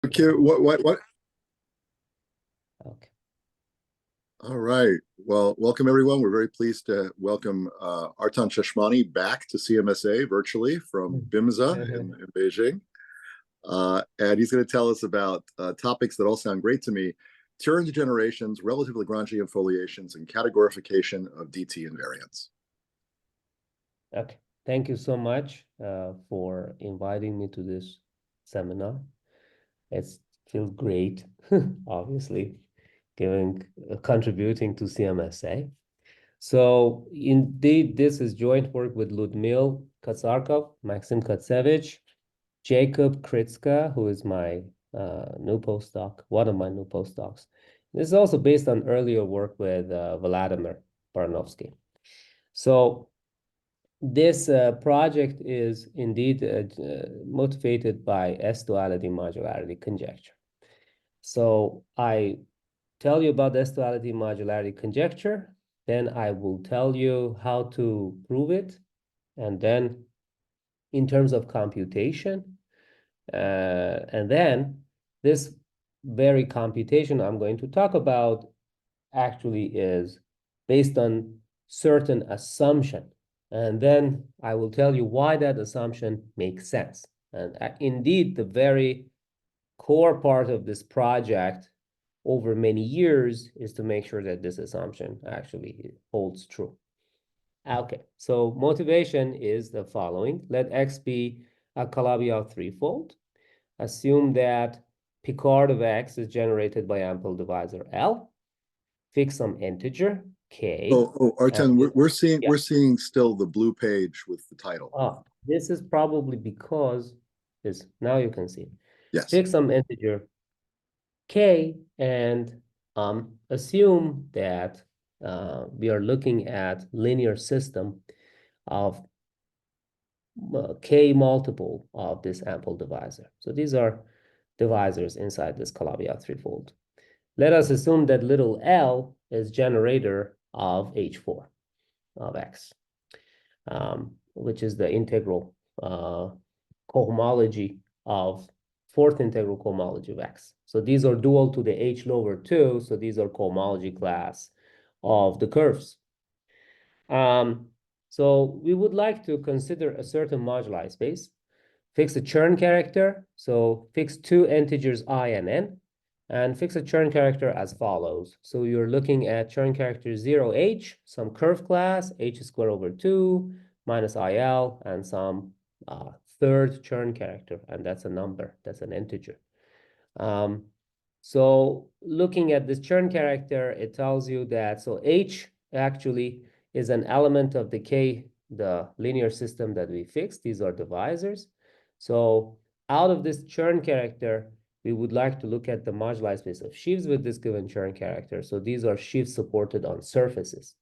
Okay, what? Okay. All right. Well, welcome everyone. We're very pleased to welcome Artan Sheshmani back to CMSA virtually from BIMSA in Beijing. And he's going to tell us about topics that all sound great to me: Tyurin degenerations, relative Lagrangian foliations, and categorification of DT invariants. Okay. Thank you so much for inviting me to this seminar. It feels great, obviously, contributing to CMSA. So indeed, this is joint work with Ludmil Katzarkov, Maxim Kontsevich, Jacob Krykzca, who is my new postdoc, one of my new postdocs. This is also based on earlier work with Vladimir Baranovsky. So this project is indeed motivated by S-duality modularity conjecture. So I tell you about the S-duality modularity conjecture, then I will tell you how to prove it, and then in terms of computation, and then this very computation I'm going to talk about actually is based on certain assumption. And then I will tell you why that assumption makes sense. And indeed, the very core part of this project over many years is to make sure that this assumption actually holds true. Okay, so motivation is the following. Let X be a Calabi-Yau threefold. Assume that Picard of X is generated by ample divisor L. Fix some integer K. Artan, we're seeing still the blue page with the title. Oh, this is probably because this. Now you can see. Yes. Fix some integer K and assume that we are looking at linear system of K multiple of this ample divisor. So these are divisors inside this Calabi-Yau threefold. Let us assume that little l is generator of H4 of X, which is the integral cohomology of fourth integral cohomology of X. So these are dual to the H lower 2. So these are cohomology class of the curves. So we would like to consider a certain moduli space, fix a Chern character. So fix two integers I and n, and fix a Chern character as follows. So you're looking at Chern character 0h, some curve class, h squared over 2 minus il, and some third Chern character, and that's a number, that's an integer. So looking at this Chern character, it tells you that, so h actually is an element of the K, the linear system that we fixed. These are divisors. So out of this Chern character, we would like to look at the moduli space of sheaves with this given Chern character. So these are sheaves supported on surfaces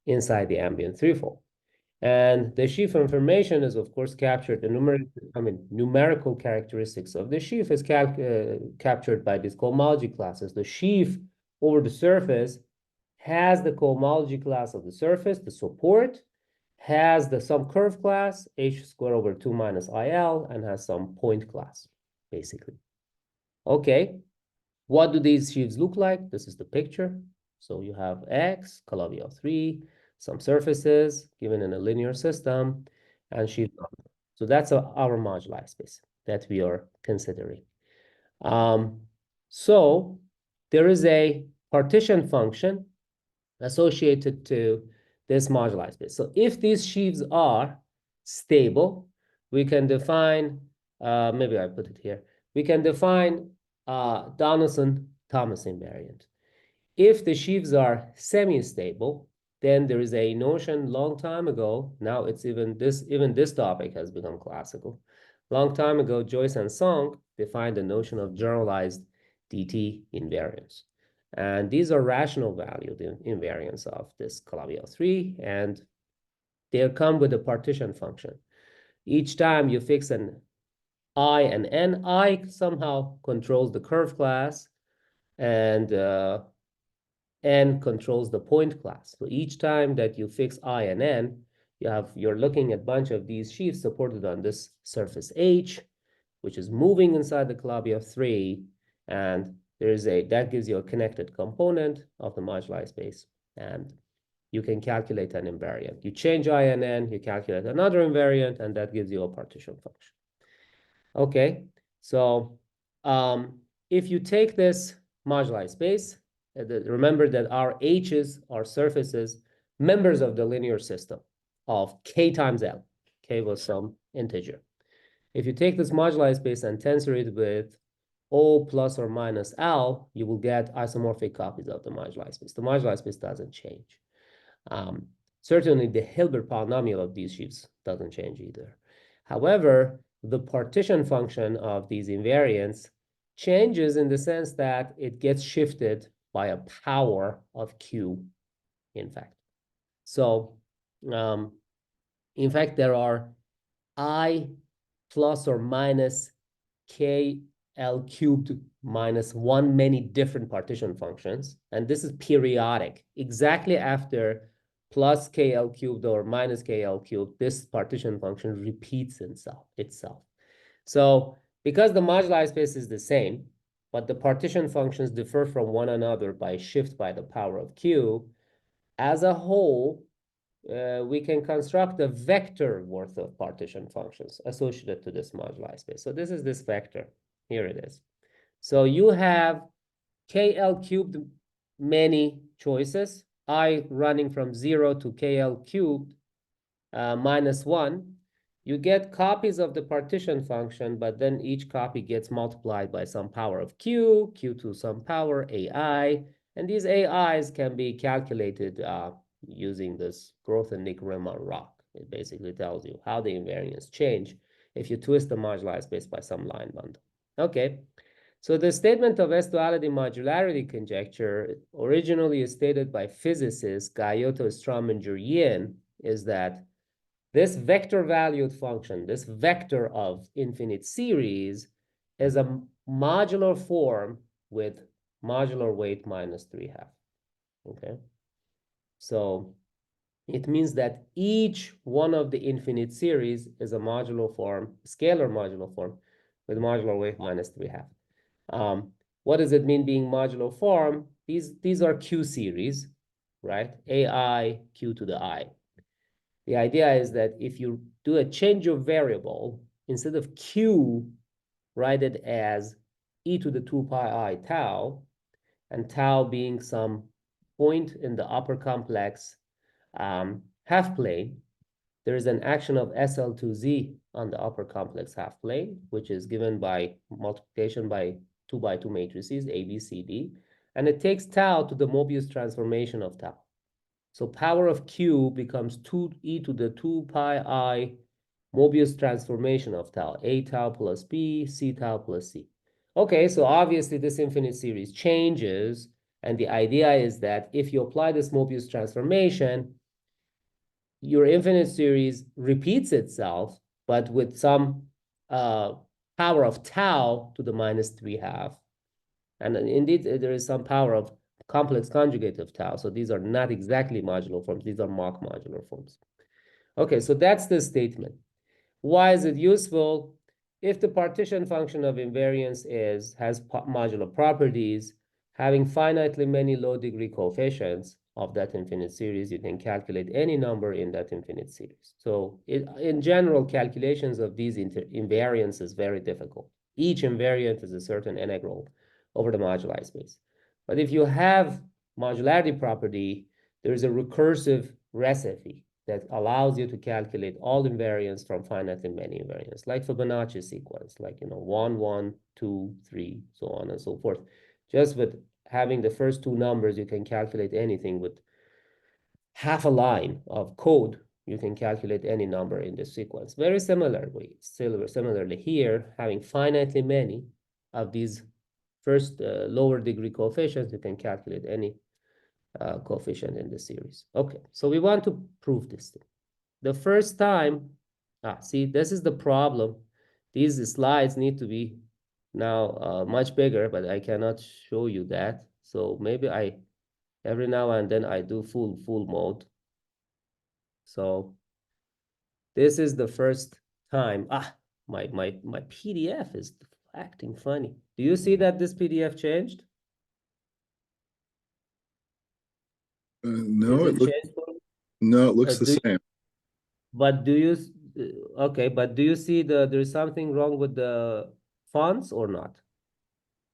inside the ambient threefold. And the sheaf information is, of course, captured. The numerical characteristics of the sheaf is captured by these cohomology classes. The sheaf over the surface has the cohomology class of the surface, the support, has some curve class, h squared over 2 minus il, and has some point class, basically. Okay, what do these sheaves look like? This is the picture. So you have X, Calabi-Yau 3, some surfaces given in a linear system, and sheaf number. So that's our moduli space that we are considering. So there is a partition function associated to this moduli space. So if these sheaves are stable, we can define, maybe I put it here, we can define Donaldson-Thomas invariant. If the sheaves are semi-stable, then there is a notion long time ago, now it's even this topic has become classical. Long time ago, Joyce and Song defined the notion of generalized DT invariants. And these are rational valued invariants of this Calabi-Yau 3, and they come with a partition function. Each time you fix an I and n, I somehow controls the curve class, and n controls the point class. So each time that you fix I and n, you're looking at a bunch of these sheaves supported on this surface H, which is moving inside the Calabi-Yau 3, and that gives you a connected component of the moduli space, and you can calculate an invariant. You change I and N, you calculate another invariant, and that gives you a partition function. Okay, so if you take this moduli space, remember that our H's are surfaces, members of the linear system of K times L. K was some integer. If you take this moduli space and tensor it with O plus or minus L, you will get isomorphic copies of the moduli space. The moduli space doesn't change. Certainly, the Hilbert polynomial of these sheaves doesn't change either. However, the partition function of these invariants changes in the sense that it gets shifted by a power of Q, in fact. So, in fact, there are I plus or minus KL cubed minus 1 many different partition functions. And this is periodic. Exactly after plus KL cubed or minus KL cubed, this partition function repeats itself. So because the moduli space is the same, but the partition functions differ from one another by shift by the power of Q, as a whole, we can construct a vector worth of partition functions associated to this moduli space. So this is this vector. Here it is. So you have KL cubed many choices, I running from 0 to KL cubed minus 1. You get copies of the partition function, but then each copy gets multiplied by some power of Q to some power AI, and these AIs can be calculated using this Grothendieck-Riemann rock. It basically tells you how the invariants change if you twist the moduli space by some line bundle. Okay, so the statement of S-duality modularity conjecture, originally stated by physicists Guyotto, Strom, and Jurien, is that this vector-valued function, this vector of infinite series, is a modular form with modular weight minus 3/2. Okay, so it means that each one of the infinite series is a modular form, scalar modular form, with modular weight minus 3/2. What does it mean being modular form? These are Q series, right? AI, Q to the I. The idea is that if you do a change of variable, instead of Q, write it as e to the 2 pi I tau, and tau being some point in the upper complex half plane, there is an action of SL2Z on the upper complex half plane, which is given by multiplication by 2 by 2 matrices, A, B, C, D, and it takes tau to the Mobius transformation of tau. So power of Q becomes 2e to the 2 pi I Mobius transformation of tau, A tau plus B, C tau plus C. Okay, so obviously this infinite series changes, and the idea is that if you apply this Mobius transformation, your infinite series repeats itself, but with some power of tau to the minus 3/2. And indeed, there is some power of complex conjugate of tau. So these are not exactly modular forms. These are mock modular forms. Okay, so that's the statement. Why is it useful? If the partition function of invariance has modular properties, having finitely many low-degree coefficients of that infinite series, you can calculate any number in that infinite series. So in general, calculations of these invariants is very difficult. Each invariant is a certain integral over the moduli space. But if you have modularity property, there is a recursive recipe that allows you to calculate all invariants from finitely many invariants, like Fibonacci sequence, like 1, 1, 2, 3, so on and so forth. Just with having the first two numbers, you can calculate anything with half a line of code. You can calculate any number in this sequence. Very similarly here, having finitely many of these first lower degree coefficients, you can calculate any coefficient in the series. Okay, so we want to prove this thing. The first time, see, this is the problem. These slides need to be now much bigger, but I cannot show you that. So maybe every now and then I do full mode. So this is the first time. my PDF is acting funny. Do you see that this PDF changed? No, Is it changed? no, it looks the same. But do you okay, but do you see there's something wrong with the fonts or not?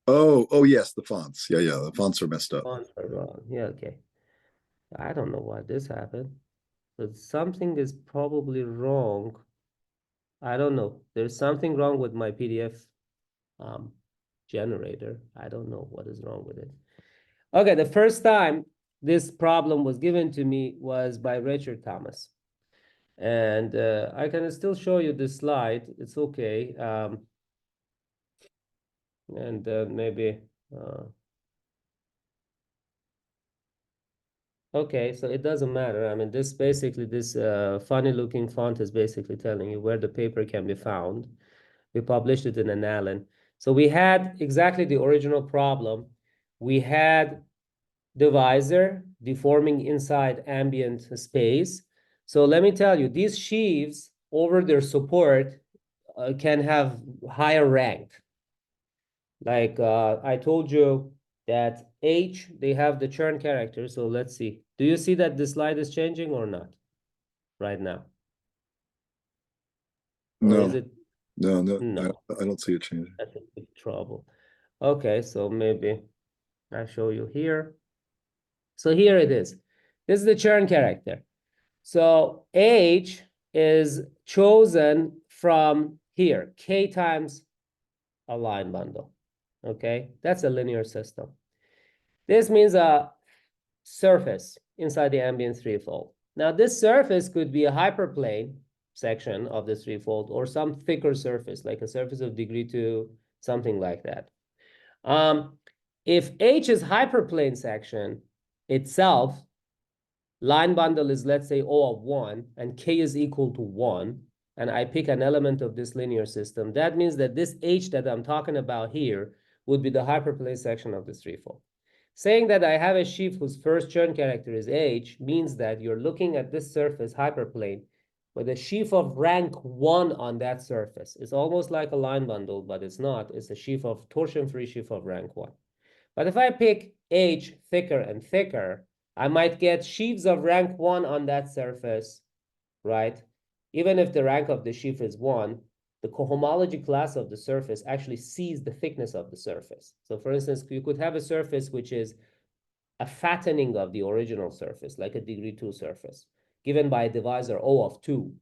Oh, yes, the fonts. Yeah, the fonts are messed up. Fonts are wrong. Yeah, okay. I don't know why this happened, but something is probably wrong. I don't know. There's something wrong with my PDF generator. I don't know what is wrong with it. Okay, the first time this problem was given to me was by Richard Thomas. And I can still show you this slide. It's okay. And maybe... okay, so it doesn't matter. I mean, this funny looking font is basically telling you where the paper can be found. We published it in an Allen. So we had exactly the original problem. We had divisor deforming inside ambient space. So let me tell you, these sheaves over their support can have higher rank. Like I told you that H, they have the Chern character. So let's see. Do you see that the slide is changing or not right now? Or No, is it? no, No. I don't see it changing. That's a big trouble. Okay, so maybe I show you here. So here it is. This is the Chern character. So H is chosen from here, K times a line bundle. Okay, that's a linear system. This means a surface inside the ambient threefold. Now, this surface could be a hyperplane section of the threefold or some thicker surface, like a surface of degree 2, something like that. If H is hyperplane section itself, line bundle is, let's say, O of 1, and K is equal to 1, and I pick an element of this linear system, that means that this H that I'm talking about here would be the hyperplane section of the threefold. Saying that I have a sheaf whose first Chern character is H means that you're looking at this surface hyperplane with a sheaf of rank 1 on that surface. It's almost like a line bundle, but it's not. It's a sheaf of torsion-free sheaf of rank 1. But if I pick H thicker and thicker, I might get sheaves of rank 1 on that surface, right? Even if the rank of the sheaf is 1, the cohomology class of the surface actually sees the thickness of the surface. So for instance, you could have a surface which is a fattening of the original surface, like a degree 2 surface, given by a divisor O of 2.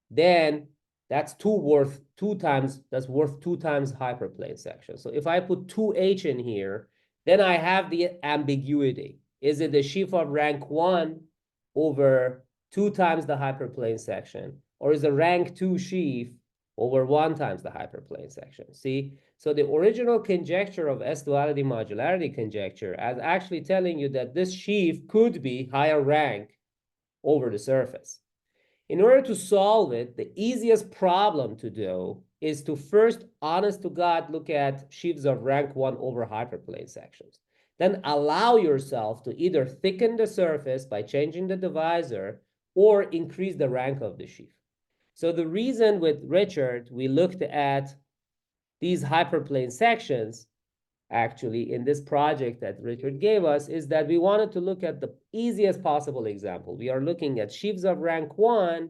Then that's worth 2 times hyperplane section. So if I put 2H in here, then I have the ambiguity. Is it a sheaf of rank 1 over 2 times the hyperplane section? Or is a rank 2 sheaf over 1 times the hyperplane section? See? So the original conjecture of S-duality modularity conjecture is actually telling you that this sheaf could be higher rank over the surface. In order to solve it, the easiest problem to do is to first, honest to God, look at sheaves of rank 1 over hyperplane sections. Then allow yourself to either thicken the surface by changing the divisor or increase the rank of the sheaf. So the reason with Richard, we looked at these hyperplane sections actually in this project that Richard gave us is that we wanted to look at the easiest possible example. We are looking at sheaves of rank 1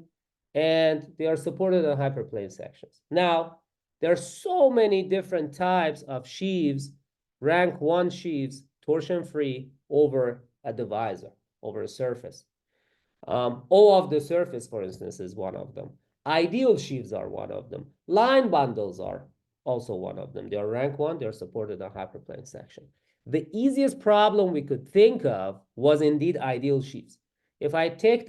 and they are supported on hyperplane sections. Now, there are so many different types of sheaves, rank 1 sheaves, torsion-free over a divisor, over a surface. O of the surface, for instance, is one of them. Ideal sheaves are one of them. Line bundles are also one of them. They are rank 1. They're supported on hyperplane section. The easiest problem we could think of was indeed ideal sheaves. If I take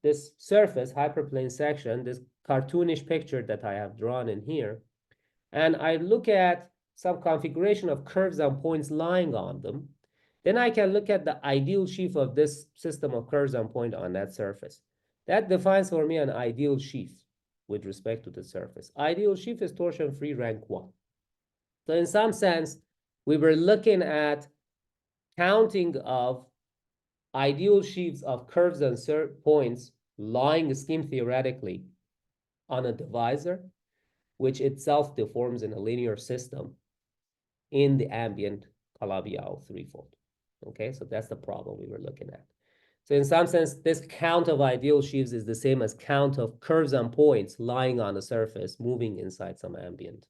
this surface, hyperplane section, this cartoonish picture that I have drawn in here, and I look at some configuration of curves and points lying on them, then I can look at the ideal sheaf of this system of curves and point on that surface. That defines for me an ideal sheaf with respect to the surface. Ideal sheaf is torsion-free rank 1. So in some sense, we were looking at counting of ideal sheaves of curves and points lying scheme theoretically on a divisor. which itself deforms in a linear system in the ambient Calabi-Yau threefold. Okay, so that's the problem we were looking at. So in some sense, this count of ideal sheaves is the same as count of curves and points lying on the surface, moving inside some ambient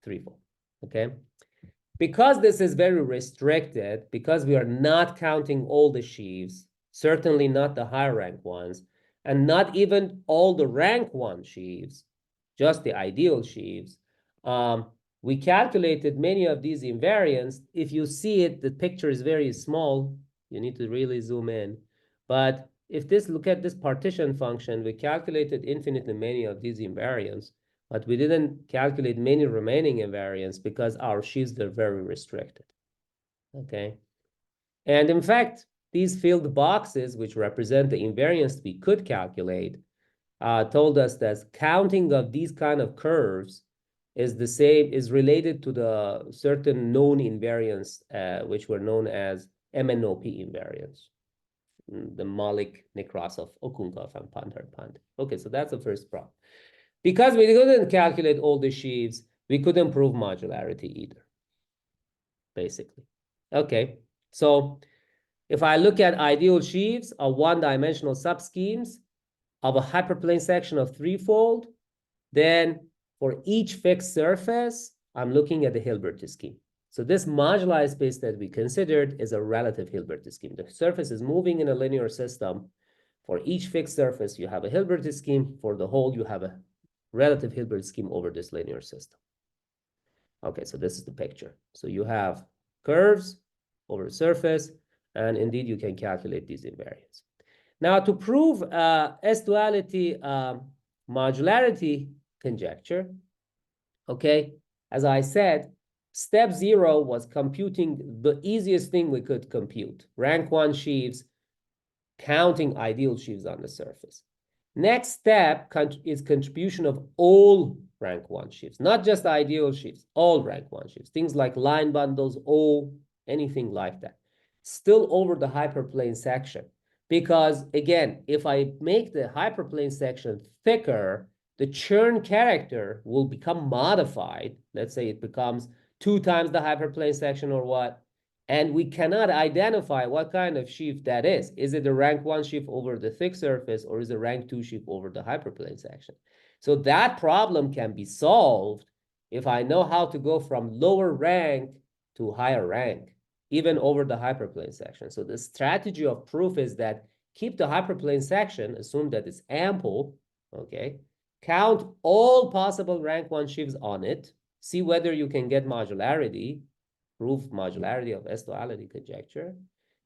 threefold. Okay, because this is very restricted, because we are not counting all the sheaves, certainly not the higher rank ones, and not even all the rank one sheaves, just the ideal sheaves, we calculated many of these invariants. If you see it, the picture is very small. You need to really zoom in. But if look at this partition function, we calculated infinitely many of these invariants, but we didn't calculate many remaining invariants because our sheaves are very restricted. Okay. And in fact, these filled boxes, which represent the invariants we could calculate, told us that counting of these kind of curves is related to the certain known invariants, which were known as MNOP invariants, the Malik, Nekrasov, Okunkov, and Panter-Pand. Okay, so that's the first problem. Because we couldn't calculate all the sheaves, we couldn't prove modularity either, basically. Okay, so if I look at ideal sheaves of one-dimensional subschemes of a hyperplane section of threefold, then for each fixed surface, I'm looking at the Hilbert scheme. So this moduli space that we considered is a relative Hilbert scheme. The surface is moving in a linear system. For each fixed surface, you have a Hilbert scheme. For the whole, you have a relative Hilbert scheme over this linear system. Okay, so this is the picture. So you have curves over the surface, and indeed you can calculate these invariants. Now to prove S-duality modularity conjecture, okay, as I said, step 0 was computing the easiest thing we could compute, rank 1 sheaves, counting ideal sheaves on the surface. Next step is contribution of all rank 1 sheaves, not just ideal sheaves, all rank 1 sheaves, things like line bundles, O, anything like that, still over the hyperplane section. Because again, if I make the hyperplane section thicker, the Chern character will become modified. Let's say it becomes 2 times the hyperplane section or what, and we cannot identify what kind of sheaf that is. Is it a rank 1 sheaf over the thick surface, or is it a rank 2 sheaf over the hyperplane section? So that problem can be solved if I know how to go from lower rank to higher rank, even over the hyperplane section. So the strategy of proof is that keep the hyperplane section, assume that it's ample, okay? Count all possible rank 1 sheaves on it, see whether you can get modularity, prove modularity of S-duality conjecture,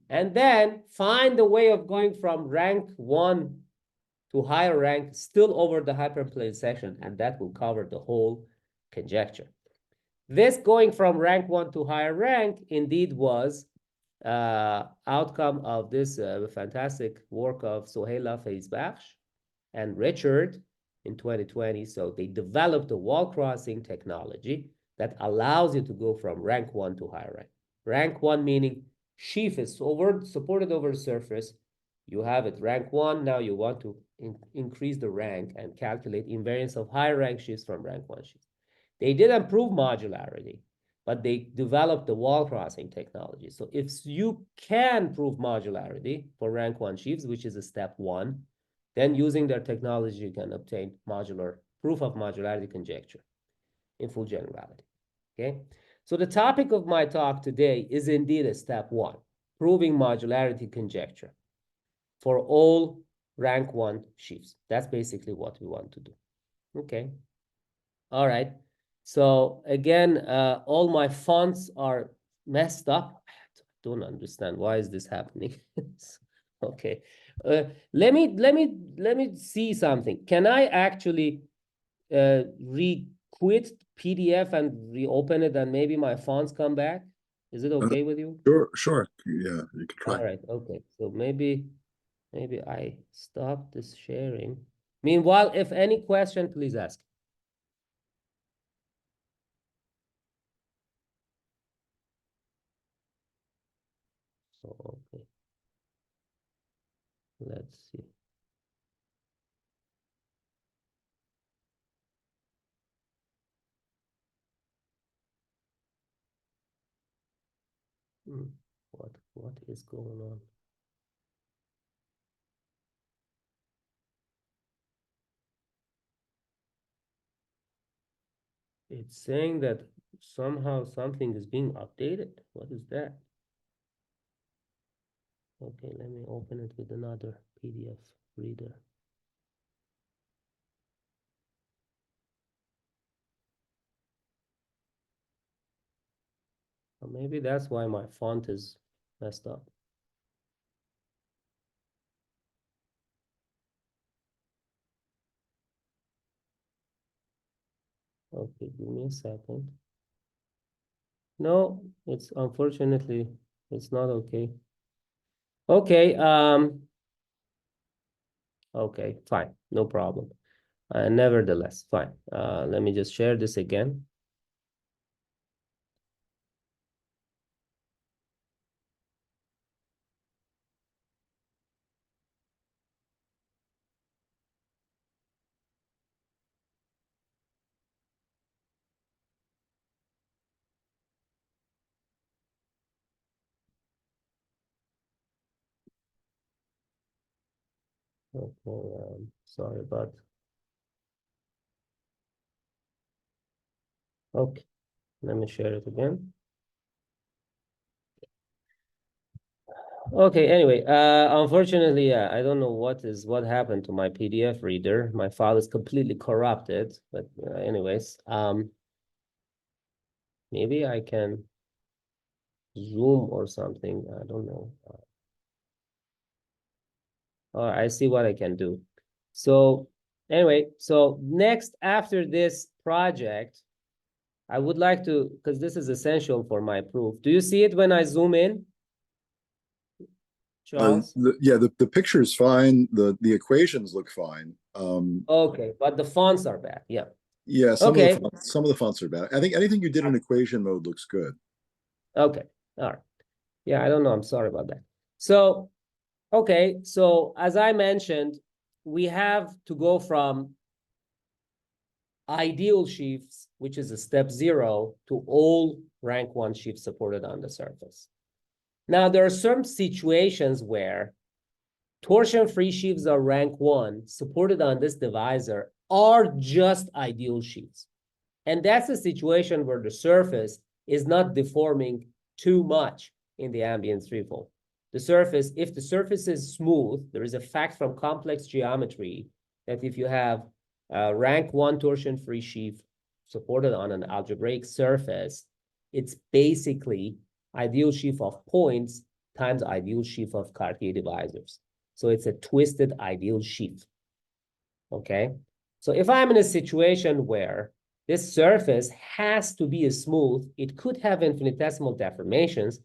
and then find the way of going from rank 1 to higher rank still over the hyperplane section, and that will cover the whole conjecture. This going from rank 1 to higher rank indeed was outcome of this fantastic work of Soheila Feizbakhsh and Richard in 2020. So they developed a wall crossing technology that allows you to go from rank 1 to higher rank. Rank 1 meaning sheaf is supported over the surface. You have it rank 1. Now you want to increase the rank and calculate invariance of higher rank sheaves from rank 1 sheaves. They didn't prove modularity, but they developed the wall crossing technology. So if you can prove modularity for rank 1 sheaves, which is a step 1, then using their technology, you can obtain proof of modularity conjecture in full generality. Okay, so the topic of my talk today is indeed a step 1, proving modularity conjecture for all rank 1 sheaves. That's basically what we want to do. Okay, all right. So again, all my fonts are messed up. I don't understand why is this happening. Okay, let me see something. Can I actually quit PDF and reopen it, and maybe my fonts come back? Is it okay with you? Sure. Yeah, you can try. All right. Okay. So maybe I stop this sharing. Meanwhile, if any question, please ask. So, okay. Let's see. What is going on? It's saying that somehow something is being updated. What is that? Okay, let me open it with another PDF reader. Or maybe that's why my font is messed up. Okay, give me a second. No, it's unfortunately, it's not okay. Okay, okay, fine, no problem. Nevertheless, fine. Let me just share this again. Okay, sorry about. Okay, let me share it again. Okay, anyway, unfortunately, I don't know what happened to my PDF reader. My file is completely corrupted, but anyways, maybe I can zoom or something. I don't know. I see what I can do. So anyway, so next after this project, I would like to, because this is essential for my proof. Do you see it when I zoom in, Charles? The picture is fine. The equations look fine. Okay, but the fonts are bad. Yeah. Yeah, Okay. Some of the fonts are bad. I think anything you did in equation mode looks good. Okay. All right. Yeah, I don't know. I'm sorry about that. So, okay. So as I mentioned, we have to go from ideal sheaves, which is a step 0, to all rank 1 sheaves supported on the surface. Now, there are some situations where torsion-free sheaves of rank 1 supported on this divisor are just ideal sheaves. And that's a situation where the surface is not deforming too much in the ambient threefold. The surface, if the surface is smooth, there is a fact from complex geometry that if you have rank 1 torsion-free sheaf supported on an algebraic surface, it's basically ideal sheaf of points times ideal sheaf of Cartier divisors. So it's a twisted ideal sheaf. Okay? So if I'm in a situation where this surface has to be smooth, it could have infinitesimal deformations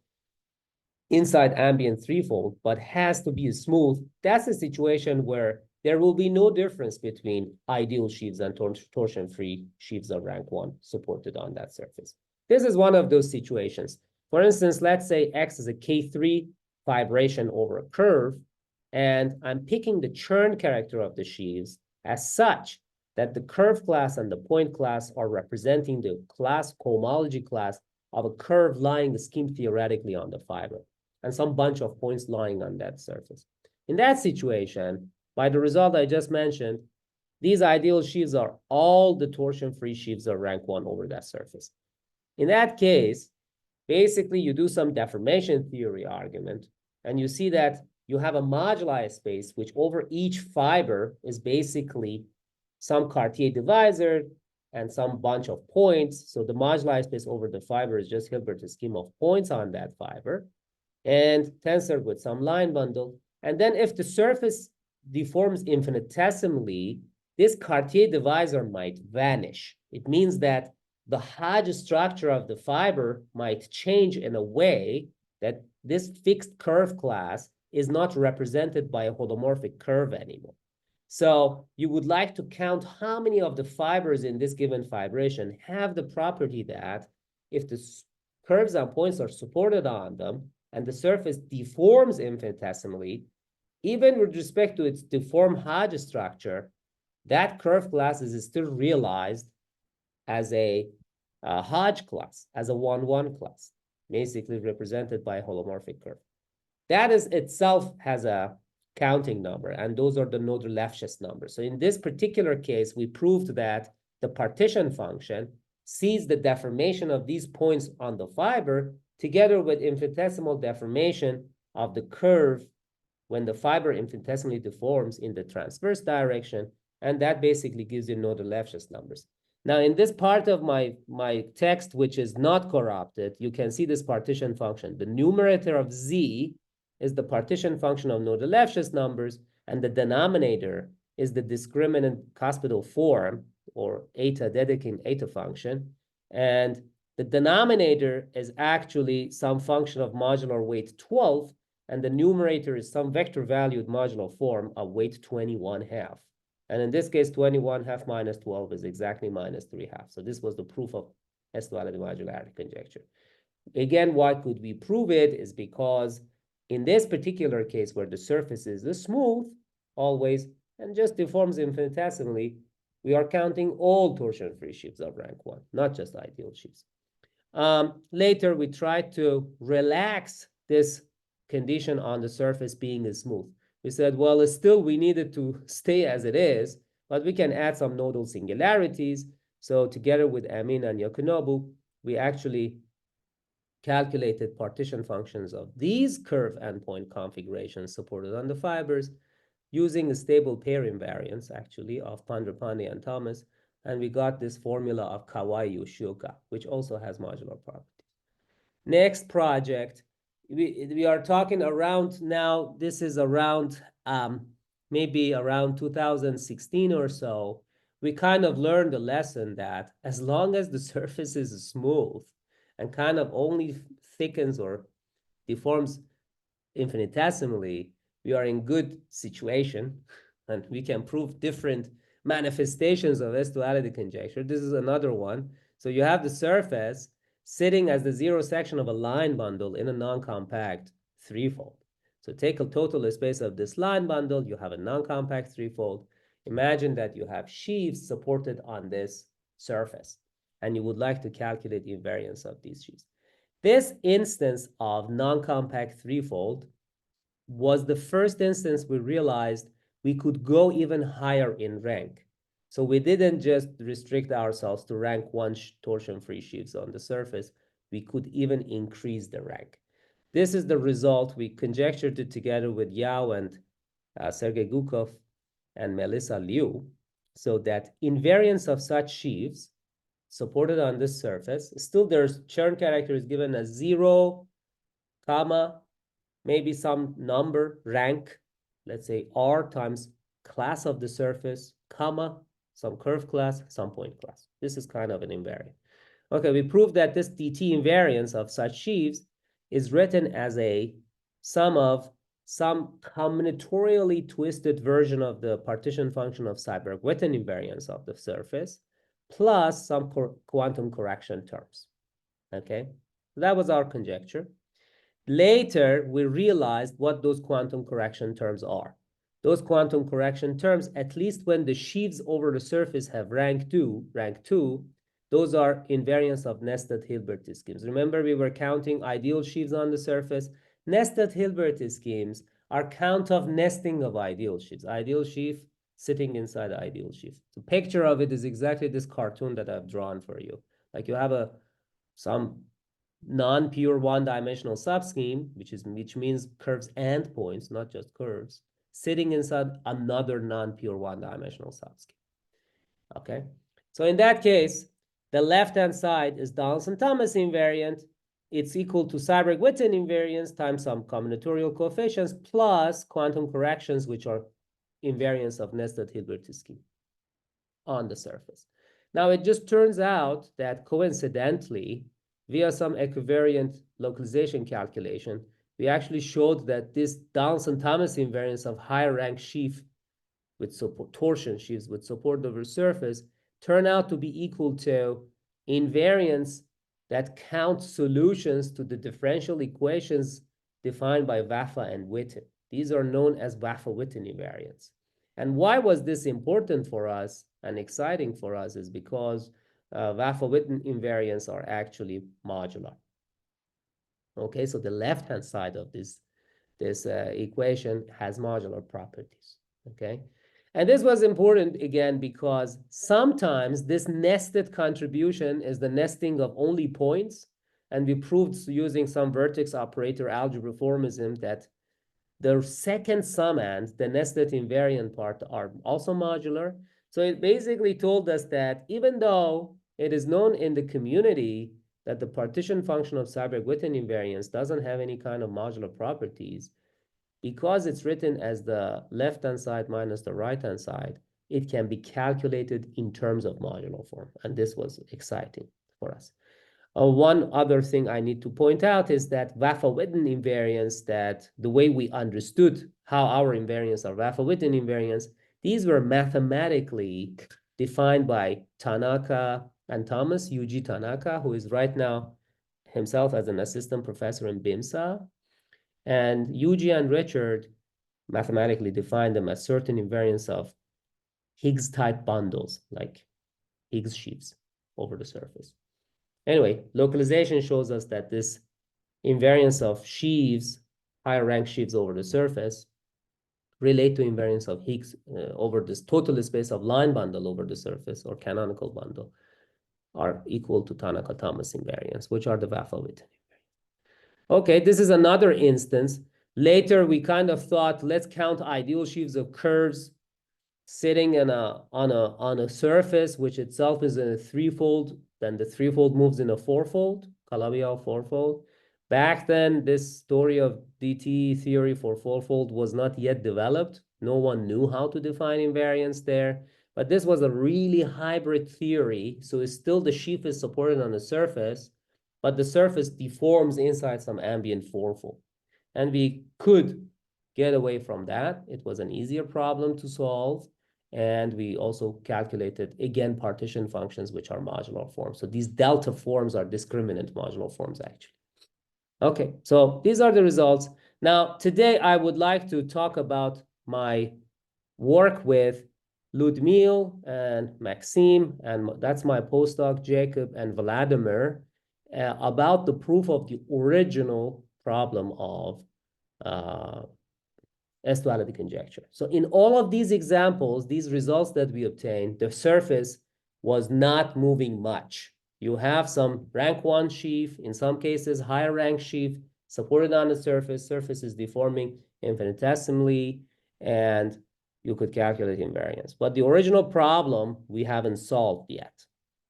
inside ambient threefold, but has to be smooth, that's a situation where there will be no difference between ideal sheaves and torsion-free sheaves of rank 1 supported on that surface. This is one of those situations. For instance, let's say X is a K3 fibration over a curve, and I'm picking the churn character of the sheaves as such that the curve class and the point class are representing the class homology class of a curve lying scheme theoretically on the fiber, and some bunch of points lying on that surface. In that situation, by the result I just mentioned, these ideal sheaves are all the torsion-free sheaves of rank 1 over that surface. In that case, basically you do some deformation theory argument, and you see that you have a moduli space which over each fiber is basically some Cartier divisor and some bunch of points. So the moduli space over the fiber is just Hilbert's scheme of points on that fiber, and tensor with some line bundle. And then if the surface deforms infinitesimally, this Cartier divisor might vanish. It means that the Hodge structure of the fiber might change in a way that this fixed curve class is not represented by a holomorphic curve anymore. So you would like to count how many of the fibers in this given fibration have the property that if the curves and points are supported on them and the surface deforms infinitesimally, even with respect to its deformed Hodge structure, that curve class is still realized as a Hodge class, as a 1-1 class. basically represented by a holomorphic curve. That is itself has a counting number, and those are the nodal Lefschetz numbers. So in this particular case, we proved that the partition function sees the deformation of these points on the fiber together with infinitesimal deformation of the curve when the fiber infinitesimally deforms in the transverse direction, and that basically gives you nodal Lefschetz numbers. Now, in this part of my text, which is not corrupted, you can see this partition function. The numerator of Z is the partition function of nodal Lefschetz numbers, and the denominator is the discriminant cuspidal form, or eta Dedekind eta function. And the denominator is actually some function of modular weight 12, and the numerator is some vector valued modular form of weight 21/2. And in this case, 21/2 minus 12 is exactly minus 3/2. So this was the proof of S-duality modularity conjecture. Again, why could we prove it is because in this particular case where the surface is smooth always and just deforms infinitesimally, we are counting all torsion-free sheaves of rank 1, not just ideal sheaves. Later, we tried to relax this condition on the surface being smooth. We said, well, still we needed to stay as it is, but we can add some nodal singularities. So together with Amin and Yokonobu, we actually calculated partition functions of these curve endpoint configurations supported on the fibers using a stable pair invariance, actually, of Pandra-Pandey and Thomas. And we got this formula of Kawai-Yoshioka, which also has modular properties. Next project, we are talking around now, this is around maybe around 2016 or so. We kind of learned a lesson that as long as the surface is smooth and kind of only thickens or deforms infinitesimally, we are in good situation, and we can prove different manifestations of S-duality conjecture. This is another one. So you have the surface sitting as the zero section of a line bundle in a non-compact threefold. So take a total space of this line bundle, you have a non-compact threefold. Imagine that you have sheaves supported on this surface, and you would like to calculate the invariance of these sheaves. This instance of non-compact threefold was the first instance we realized we could go even higher in rank. So we didn't just restrict ourselves to rank 1 torsion-free sheaves on the surface. We could even increase the rank. This is the result. We conjectured it together with Yau and Sergei Gukov and Melissa Liu, so that invariance of such sheaves supported on this surface, still there's Chern character is given as 0, comma, maybe some number, rank, let's say R times class of the surface, comma, some curve class, some point class. This is kind of an invariant. Okay, we proved that this DT invariance of such sheaves is written as a sum of some combinatorially twisted version of the partition function of Seiberg-Witten invariance of the surface, plus some quantum correction terms. Okay, that was our conjecture. Later, we realized what those quantum correction terms are. Those quantum correction terms, at least when the sheaves over the surface have rank 2, those are invariants of nested Hilbert schemes. Remember, we were counting ideal sheaves on the surface. Nested Hilbert schemes are count of nesting of ideal sheaves. Ideal sheaf sitting inside the ideal sheaf. The picture of it is exactly this cartoon that I've drawn for you. Like you have some non-pure one-dimensional subscheme, which means curves and points, not just curves, sitting inside another non-pure one-dimensional subscheme. Okay, so in that case, the left-hand side is Donaldson-Thomas invariant. It's equal to Seiberg-Witten invariance times some combinatorial coefficients plus quantum corrections, which are invariants of nested Hilbert scheme on the surface. Now, it just turns out that coincidentally, via some equivariant localization calculation, we actually showed that this Donaldson-Thomas invariance of higher rank sheaf with support, torsion sheaves with support over surface turn out to be equal to invariants that count solutions to the differential equations defined by Waffa and Witten. These are known as Waffa-Witten invariants. And why was this important for us and exciting for us is because Waffa-Witten invariants are actually modular. Okay, so the left-hand side of this equation has modular properties. Okay, and this was important again because sometimes this nested contribution is the nesting of only points, and we proved using some vertex operator algebra formalism that the second summand, the nested invariant part, are also modular. So it basically told us that even though it is known in the community that the partition function of Seiberg within invariance doesn't have any kind of modular properties, because it's written as the left-hand side minus the right-hand side, it can be calculated in terms of modular form. And this was exciting for us. One other thing I need to point out is that Waffe-Witten invariants, that the way we understood how our invariants are Waffe-Witten invariants, these were mathematically defined by Tanaka and Thomas, Yuji Tanaka, who is right now himself as an assistant professor in BIMSA. And Yuji and Richard mathematically defined them as certain invariants of Higgs-type bundles, like Higgs sheaves over the surface. Anyway, localization shows us that this invariance of sheaves, higher rank sheaves over the surface, relate to invariance of Higgs over this total space of line bundle over the surface, or canonical bundle, are equal to Tanaka-Thomas invariants, which are the Waffe-Witten invariants. Okay, this is another instance. Later, we kind of thought, let's count ideal sheaves of curves sitting on a surface which itself is in a threefold. Then the threefold moves in a fourfold, Calabi-Yau fourfold. Back then, this story of DT theory for fourfold was not yet developed. No one knew how to define invariance there. But this was a really hybrid theory. So it's still the sheaf is supported on the surface, but the surface deforms inside some ambient fourfold. And we could get away from that. It was an easier problem to solve. And we also calculated, again, partition functions, which are modular forms. So these delta forms are discriminant modular forms, actually. Okay, so these are the results. Now, today, I would like to talk about my work with Ludmil and Maxim, and that's my postdoc, Jacob and Vladimir, about the proof of the original problem of S-duality conjecture. So in all of these examples, these results that we obtained, the surface was not moving much. You have some rank 1 sheaf, in some cases higher rank sheaf, supported on the surface is deforming infinitesimally, and you could calculate invariance. But the original problem we haven't solved yet,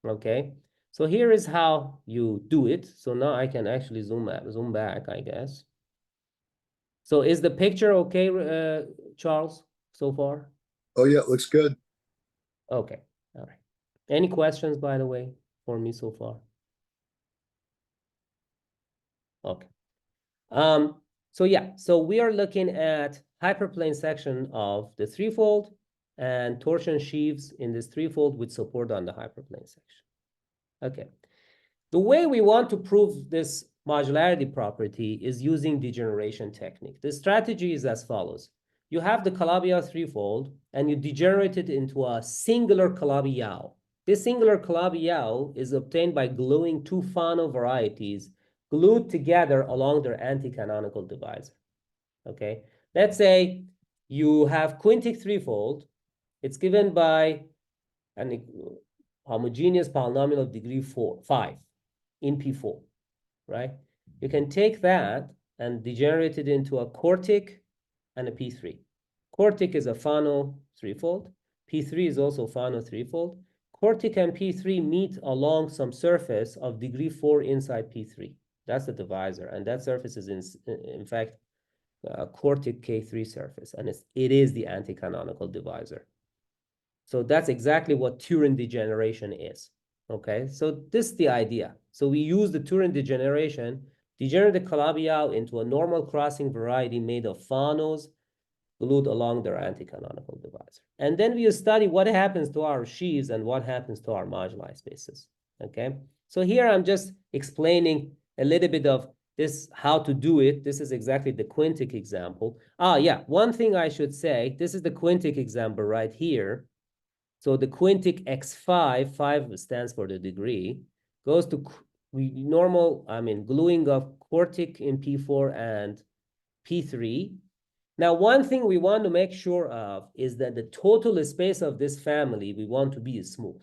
okay? So here is how you do it. So now I can actually zoom back, I guess. So is the picture okay, Charles, so far? Oh, yeah, it looks good. Okay, all right. Any questions, by the way, for me so far? Okay. So yeah, so we are looking at hyperplane section of the threefold and torsion sheaves in this threefold with support on the hyperplane section. Okay. The way we want to prove this modularity property is using degeneration technique. The strategy is as follows. You have the Calabi-Yau threefold, and you degenerate it into a singular Calabi-Yau. This singular Calabi-Yau is obtained by gluing two Fano varieties glued together along their anti-canonical divisor. Okay, let's say you have quintic threefold. It's given by an homogeneous polynomial of degree 5 in P4, right? You can take that and degenerate it into a quartic and a P3. Quartic is a Fano threefold. P3 is also Fano threefold. Quartic and P3 meet along some surface of degree 4 inside P3. That's the divisor, and that surface is in fact a quartic K3 surface, and it is the anti-canonical divisor. So that's exactly what Tyurin degeneration is. Okay, so this is the idea. So we use the Tyurin degeneration, degenerate the Calabi-Yau into a normal crossing variety made of Fanos glued along their anti-canonical divisor. And then we study what happens to our sheaves and what happens to our moduli spaces. Okay, so here I'm just explaining a little bit of this, how to do it. This is exactly the quintic example. Yeah, one thing I should say, this is the quintic example right here. So the quintic x5, 5 stands for the degree, goes to gluing of quartic in P4 and P3. Now, one thing we want to make sure of is that the total space of this family we want to be smooth.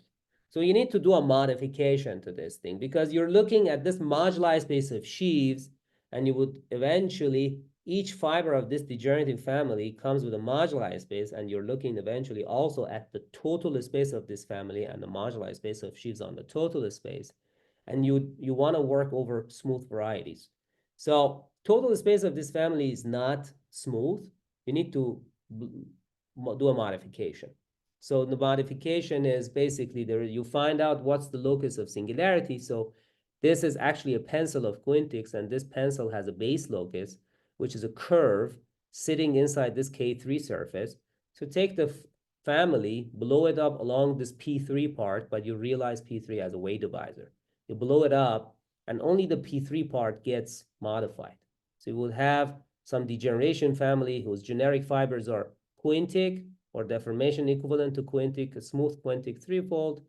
So you need to do a modification to this thing because you're looking at this moduli space of sheaves, and you would eventually, each fiber of this degenerative family comes with a moduli space, and you're looking eventually also at the total space of this family and the moduli space of sheaves on the total space. And you want to work over smooth varieties. So total space of this family is not smooth. You need to do a modification. So the modification is basically there you find out what's the locus of singularity. So this is actually a pencil of quintics, and this pencil has a base locus, which is a curve sitting inside this K3 surface. So take the family, blow it up along this P3 part, but you realize P3 has a weight divisor. You blow it up, and only the P3 part gets modified. So you will have some degeneration family whose generic fibers are quintic or deformation equivalent to quintic, a smooth quintic threefold.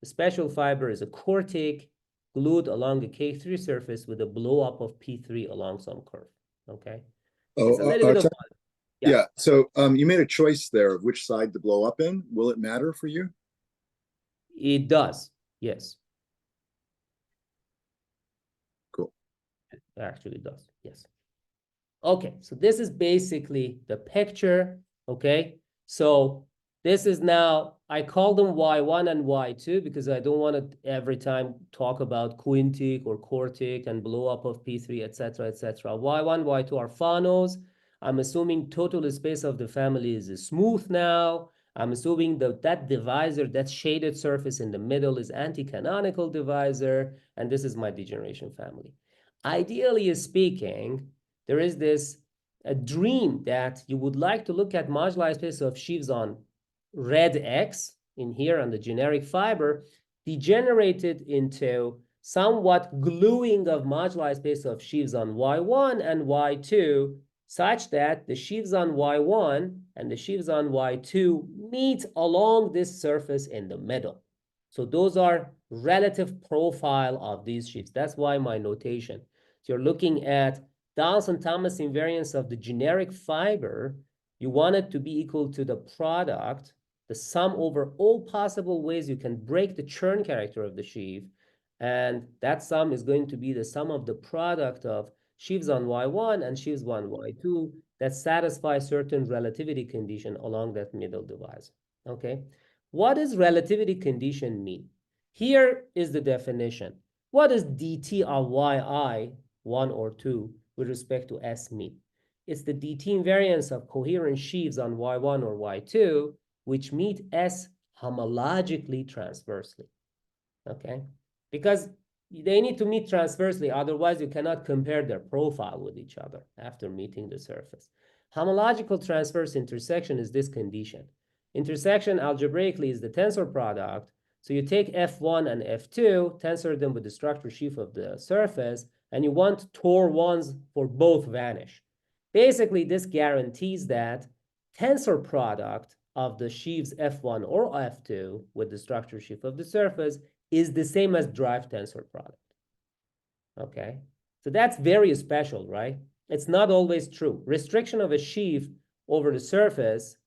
The special fiber is a quartic glued along the K3 surface with a blow up of P3 along some curve. Okay. It's a little bit of yeah. So you made a choice there of which side to blow up in. Will it matter for you? It does. Yes. Cool. It actually does. Yes. Okay. So this is basically the picture. Okay. So this is now, I call them Y1 and Y2 because I don't want to every time talk about quintic or quartic and blow up of P3, etc., etc. Y1, Y2 are Fanos. I'm assuming total space of the family is smooth now. I'm assuming that divisor, that shaded surface in the middle is anti-canonical divisor, and this is my degeneration family. Ideally speaking, there is a dream that you would like to look at moduli space of sheaves on red X in here on the generic fiber, degenerated into somewhat gluing of moduli space of sheaves on Y1 and Y2, such that the sheaves on Y1 and the sheaves on Y2 meet along this surface in the middle. So those are relative profile of these sheaves. That's why my notation. So you're looking at Donaldson-Thomas invariance of the generic fiber. You want it to be equal to the product, the sum over all possible ways you can break the Chern character of the sheaf. And that sum is going to be the sum of the product of sheaves on Y1 and sheaves on Y2 that satisfy certain relativity condition along that middle divisor. Okay. What does relativity condition mean? Here is the definition. What is dt of yi, 1 or 2, with respect to S mean? It's the dt invariance of coherent sheaves on Y1 or Y2, which meet S homologically transversely. Okay? Because they need to meet transversely, otherwise you cannot compare their profile with each other after meeting the surface. Homological transverse intersection is this condition. Intersection algebraically is the tensor product. So you take F1 and F2, tensor them with the structure sheaf of the surface, and you want Tor ones for both vanish. Basically, this guarantees that tensor product of the sheaves F1 or F2 with the structure sheaf of the surface is the same as derived tensor product. Okay, so that's very special, right? It's not always true. Restriction of a sheaf over the surface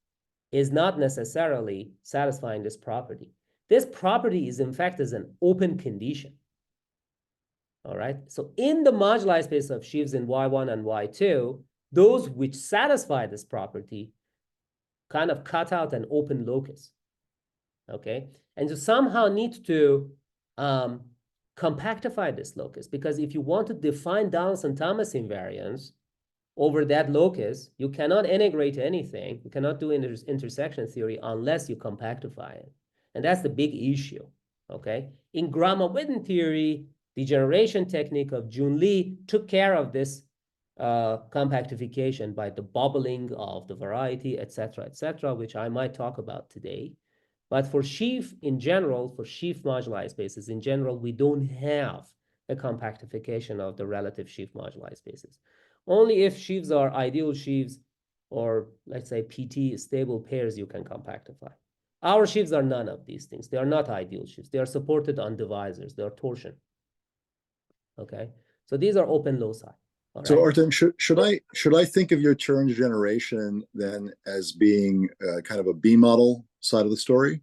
is not necessarily satisfying this property. This property is, in fact, is an open condition. All right, so in the moduli space of sheaves in Y1 and Y2, those which satisfy this property kind of cut out an open locus. Okay, and you somehow need to compactify this locus, because if you want to define Donaldson-Thomas invariance over that locus, you cannot integrate anything. You cannot do intersection theory unless you compactify it. And that's the big issue, okay? In Gromov-Witten theory, degeneration technique of Jun Lee took care of this compactification by the bubbling of the variety, etc., which I might talk about today. But for sheaf in general, for sheaf moduli spaces in general, we don't have a compactification of the relative sheaf moduli spaces. Only if sheaves are ideal sheaves, or let's say PT stable pairs, you can compactify. Our sheaves are none of these things. They are not ideal sheaves. They are supported on divisors. They are torsion. Okay, so these are open loci. All So, right. Artan, should I think of your Turing degeneration then as being kind of a B model side of the story?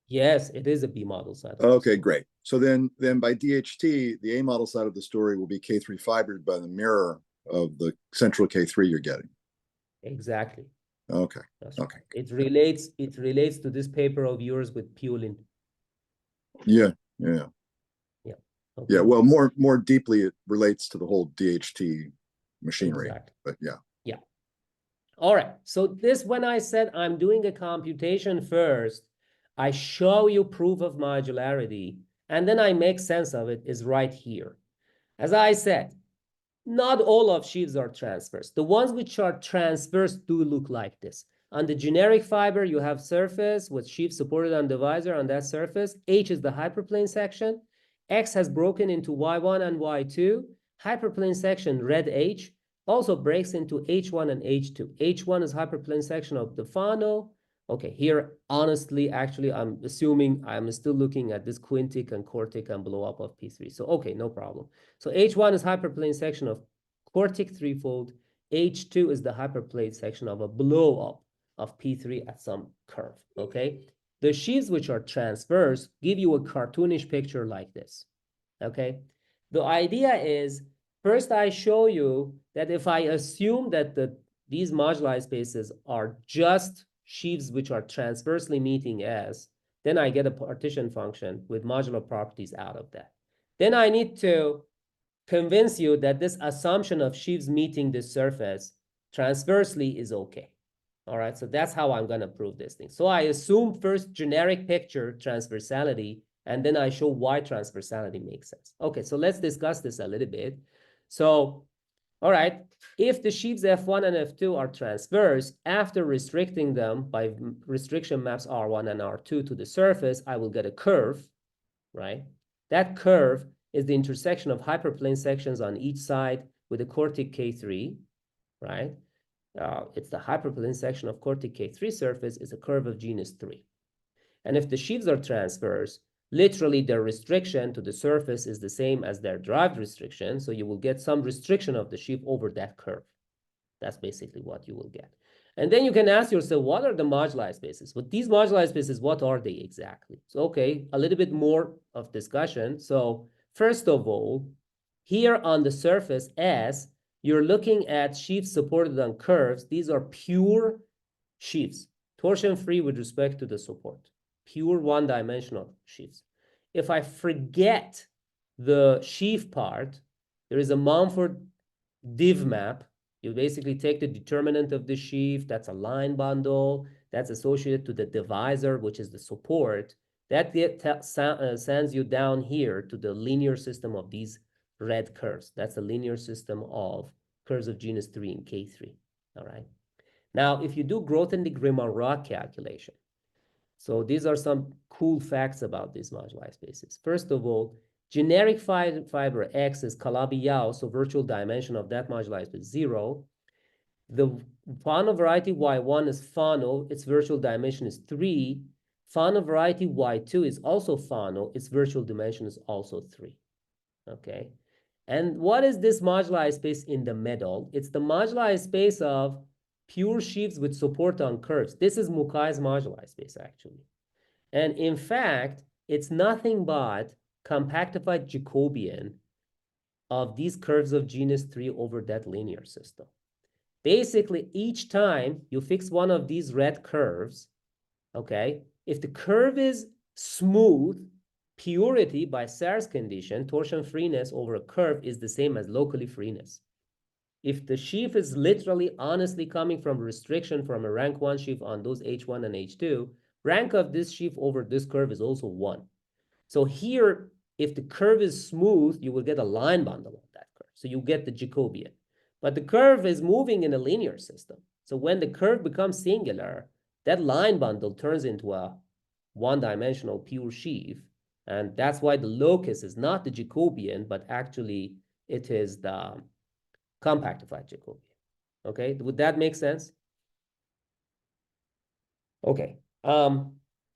Yes, it is a B model side. Okay, great. So then by DHT, the A model side of the story will be K3 fibered by the mirror of the central K3 you're getting. Exactly. Okay. That's okay. Right. It relates to this paper of yours with Pulin. Yeah. Yeah. Okay. Yeah. Well, more deeply, it relates to the whole DHT machinery. Exactly. But yeah. Yeah. All right. So this, when I said I'm doing a computation first, I show you proof of modularity, and then I make sense of it, is right here. As I said, not all of sheaves are transverse. The ones which are transverse do look like this. On the generic fiber, you have surface with sheaves supported on divisor on that surface. H is the hyperplane section. X has broken into Y1 and Y2. Hyperplane section, red H, also breaks into H1 and H2. H1 is hyperplane section of the Fano. Okay, here, honestly, actually, I'm assuming I'm still looking at this quintic and quartic and blow up of P3. So, okay, no problem. So H1 is hyperplane section of quartic threefold. H2 is the hyperplane section of a blow up of P3 at some curve, okay? The sheaves which are transverse give you a cartoonish picture like this, okay? The idea is, first I show you that if I assume that these moduli spaces are just sheaves which are transversely meeting S, then I get a partition function with modular properties out of that. Then I need to convince you that this assumption of sheaves meeting this surface transversely is okay. All right, so that's how I'm going to prove this thing. So I assume first generic picture transversality, and then I show why transversality makes sense. Okay, so let's discuss this a little bit. So, all right, if the sheaves F1 and F2 are transverse, after restricting them by restriction maps R1 and R2 to the surface, I will get a curve, right? That curve is the intersection of hyperplane sections on each side with a quartic K3, right? It's the hyperplane section of quartic K3 surface is a curve of genus 3. And if the sheaves are transverse, literally their restriction to the surface is the same as their derived restriction. So you will get some restriction of the sheaf over that curve. That's basically what you will get. And then you can ask yourself, what are the moduli spaces? But these moduli spaces, what are they exactly? So, okay, a little bit more of discussion. So first of all, here on the surface S, you're looking at sheaves supported on curves. These are pure sheaves, torsion-free with respect to the support, pure one-dimensional sheaves. If I forget the sheaf part, there is a Mumford div map. You basically take the determinant of the sheaf, that's a line bundle, that's associated to the divisor, which is the support. That sends you down here to the linear system of these red curves. That's a linear system of curves of genus 3 and K3, all right? Now, if you do Grothendieck-Riemann-Roch calculation, so these are some cool facts about these moduli spaces. First of all, generic fiber X is Calabi-Yau, so virtual dimension of that moduli space is 0. The Fano variety Y1 is Fano, its virtual dimension is 3. Fano variety Y2 is also Fano, its virtual dimension is also 3. Okay. And what is this moduli space in the middle? It's the moduli space of pure sheaves with support on curves. This is Mukai's moduli space, actually. And in fact, it's nothing but compactified Jacobian of these curves of genus 3 over that linear system. Basically, each time you fix one of these red curves, okay, if the curve is smooth, purity by Serre's condition, torsion freeness over a curve is the same as locally freeness. If the sheaf is literally honestly coming from restriction from a rank 1 sheaf on those H1 and H2, rank of this sheaf over this curve is also 1. So here, if the curve is smooth, you will get a line bundle of that curve. So you get the Jacobian. But the curve is moving in a linear system. So when the curve becomes singular, that line bundle turns into a one-dimensional pure sheaf. And that's why the locus is not the Jacobian, but actually it is the compactified Jacobian. Okay, would that make sense? Okay.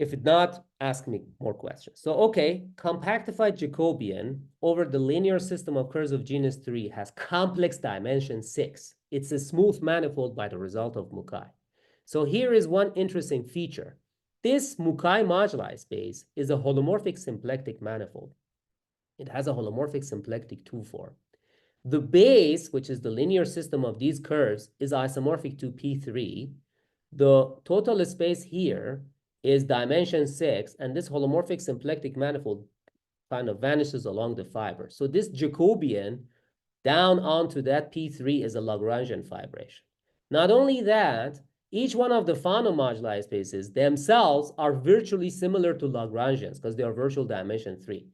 If not, ask me more questions. So, okay, compactified Jacobian over the linear system of curves of genus 3 has complex dimension 6. It's a smooth manifold by the result of Mukai. So here is one interesting feature. This Mukai moduli space is a holomorphic symplectic manifold. It has a holomorphic symplectic 2 form. The base, which is the linear system of these curves, is isomorphic to P3. The total space here is dimension 6, and this holomorphic symplectic manifold kind of vanishes along the fiber. So this Jacobian down onto that P3 is a Lagrangian fibration. Not only that, each one of the Fano moduli spaces themselves are virtually similar to Lagrangians because they are virtual dimension 3.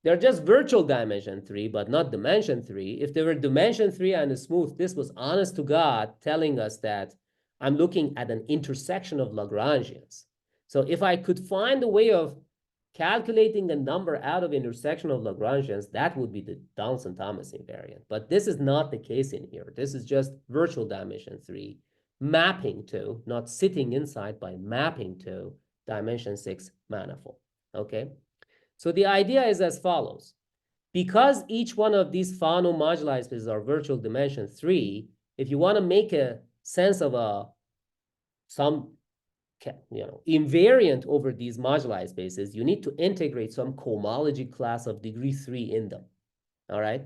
They're just virtual dimension 3, but not dimension 3. If they were dimension 3 and smooth, this was honest to God telling us that I'm looking at an intersection of Lagrangians. So if I could find a way of calculating a number out of intersection of Lagrangians, that would be the Donaldson-Thomas invariant. But this is not the case in here. This is just virtual dimension 3, mapping to, not sitting inside, by mapping to dimension 6 manifold, okay? So the idea is as follows. Because each one of these Fano moduli spaces are virtual dimension 3, if you want to make a sense of some invariant over these moduli spaces, you need to integrate some homology class of degree 3 in them. All right.